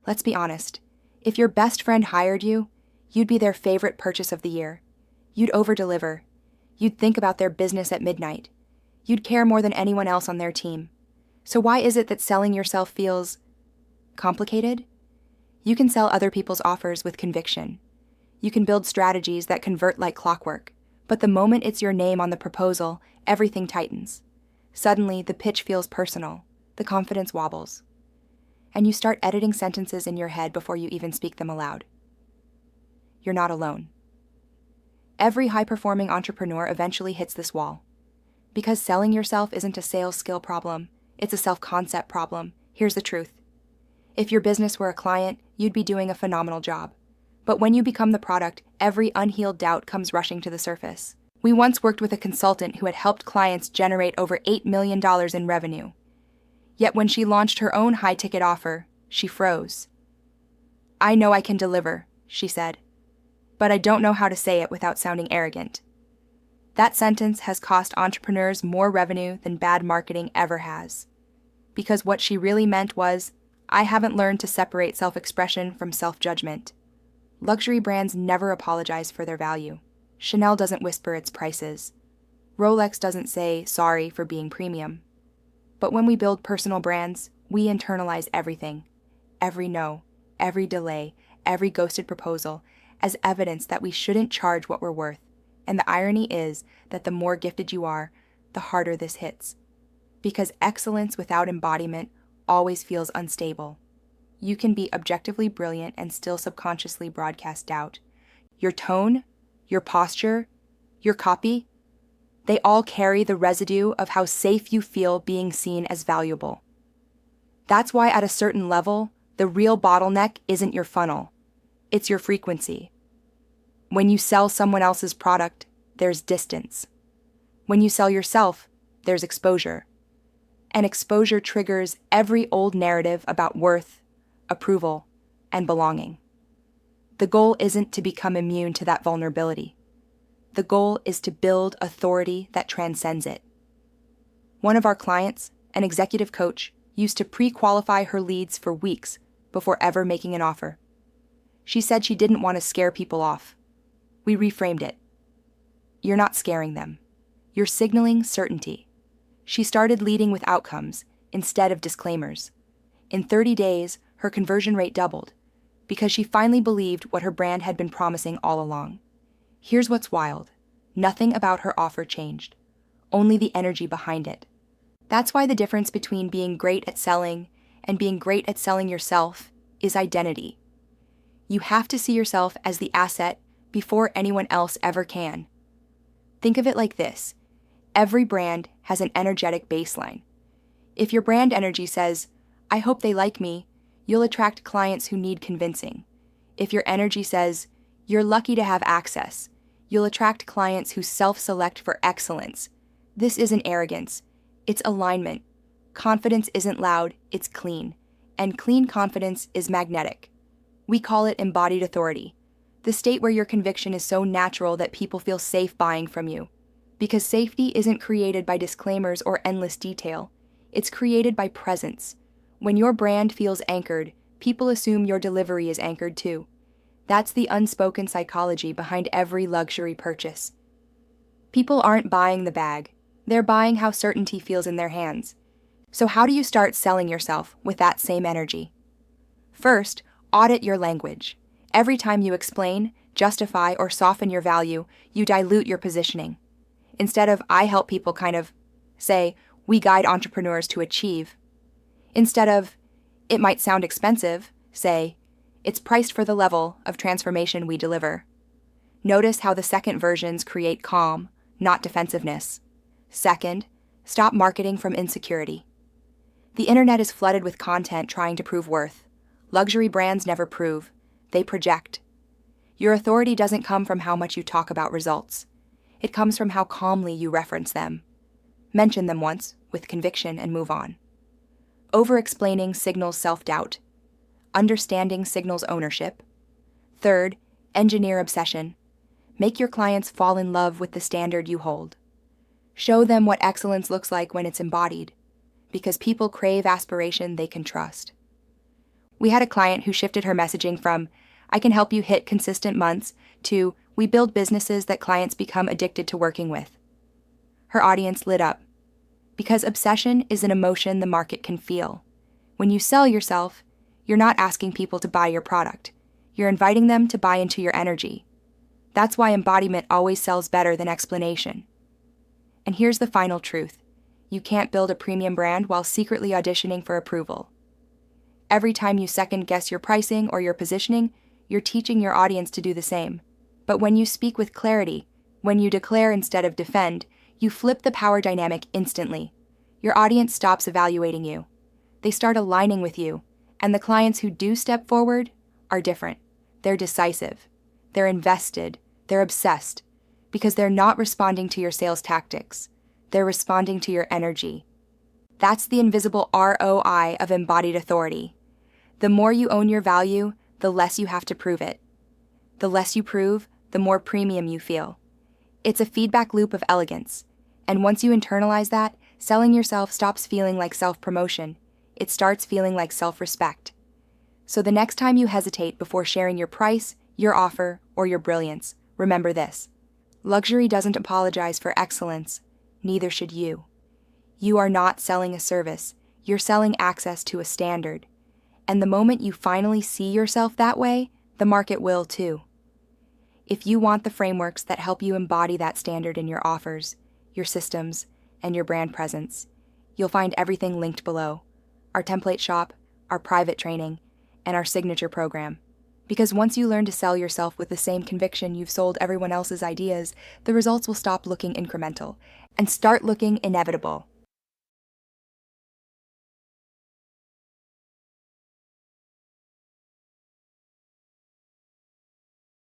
Let's be honest. If your best friend hired you, you'd be their favorite purchase of the year. You'd overdeliver. You'd think about their business at midnight. You'd care more than anyone else on their team. So why is it that selling yourself feels complicated? You can sell other people's offers with conviction. You can build strategies that convert like clockwork. But the moment it's your name on the proposal, everything tightens. Suddenly, the pitch feels personal. The confidence wobbles. And you start editing sentences in your head before you even speak them aloud. You're not alone. Every high-performing entrepreneur eventually hits this wall. Because selling yourself isn't a sales skill problem, it's a self-concept problem. Here's the truth. If your business were a client, you'd be doing a phenomenal job. But when you become the product, every unhealed doubt comes rushing to the surface. We once worked with a consultant who had helped clients generate over $8 million in revenue. Yet when she launched her own high-ticket offer, she froze. "I know I can deliver," she said, "but I don't know how to say it without sounding arrogant." That sentence has cost entrepreneurs more revenue than bad marketing ever has. Because what she really meant was, I haven't learned to separate self-expression from self-judgment. Luxury brands never apologize for their value. Chanel doesn't whisper its prices. Rolex doesn't say sorry for being premium. But when we build personal brands, we internalize everything. Every no, every delay, every ghosted proposal, as evidence that we shouldn't charge what we're worth. And the irony is that the more gifted you are, the harder this hits. Because excellence without embodiment always feels unstable. You can be objectively brilliant and still subconsciously broadcast doubt. Your tone, your posture, your copy, they all carry the residue of how safe you feel being seen as valuable. That's why at a certain level, the real bottleneck isn't your funnel. It's your frequency. When you sell someone else's product, there's distance. When you sell yourself, there's exposure. And exposure triggers every old narrative about worth, approval, and belonging. The goal isn't to become immune to that vulnerability. The goal is to build authority that transcends it. One of our clients, an executive coach, used to pre-qualify her leads for weeks before ever making an offer. She said she didn't want to scare people off. We reframed it. You're not scaring them. You're signaling certainty. She started leading with outcomes instead of disclaimers. In 30 days, her conversion rate doubled because she finally believed what her brand had been promising all along. Here's what's wild. Nothing about her offer changed, only the energy behind it. That's why the difference between being great at selling and being great at selling yourself is identity. You have to see yourself as the asset before anyone else ever can. Think of it like this. Every brand has an energetic baseline. If your brand energy says, "I hope they like me," you'll attract clients who need convincing. If your energy says, "You're lucky to have access," you'll attract clients who self-select for excellence. This isn't arrogance. It's alignment. Confidence isn't loud, it's clean. And clean confidence is magnetic. We call it embodied authority, the state where your conviction is so natural that people feel safe buying from you. Because safety isn't created by disclaimers or endless detail. It's created by presence. When your brand feels anchored, people assume your delivery is anchored too. That's the unspoken psychology behind every luxury purchase. People aren't buying the bag. They're buying how certainty feels in their hands. So how do you start selling yourself with that same energy? First, audit your language. Every time you explain, justify, or soften your value, you dilute your positioning. Instead of "I help people," say, "We guide entrepreneurs to achieve." Instead of "It might sound expensive," say, "It's priced for the level of transformation we deliver." Notice how the second versions create calm, not defensiveness. Second, stop marketing from insecurity. The internet is flooded with content trying to prove worth. Luxury brands never prove, they project. Your authority doesn't come from how much you talk about results. It comes from how calmly you reference them. Mention them once, with conviction, and move on. Over-explaining signals self-doubt. Understanding signals ownership. Third, engineer obsession. Make your clients fall in love with the standard you hold. Show them what excellence looks like when it's embodied, because people crave aspiration they can trust. We had a client who shifted her messaging from, "I can help you hit consistent months," to, "We build businesses that clients become addicted to working with." Her audience lit up. Because obsession is an emotion the market can feel. When you sell yourself, you're not asking people to buy your product. You're inviting them to buy into your energy. That's why embodiment always sells better than explanation. And here's the final truth. You can't build a premium brand while secretly auditioning for approval. Every time you second-guess your pricing or your positioning, you're teaching your audience to do the same. But when you speak with clarity, when you declare instead of defend, you flip the power dynamic instantly. Your audience stops evaluating you. They start aligning with you, and the clients who do step forward are different. They're decisive. They're invested. They're obsessed. Because they're not responding to your sales tactics. They're responding to your energy. That's the invisible ROI of embodied authority. The more you own your value, the less you have to prove it. The less you prove, the more premium you feel. It's a feedback loop of elegance. And once you internalize that, selling yourself stops feeling like self-promotion. It starts feeling like self-respect. So the next time you hesitate before sharing your price, your offer, or your brilliance, remember this. Luxury doesn't apologize for excellence. Neither should you. You are not selling a service. You're selling access to a standard. And the moment you finally see yourself that way, the market will too. If you want the frameworks that help you embody that standard in your offers, your systems, and your brand presence, you'll find everything linked below. Our template shop, our private training, and our signature program. Because once you learn to sell yourself with the same conviction you've sold everyone else's ideas, the results will stop looking incremental and start looking inevitable.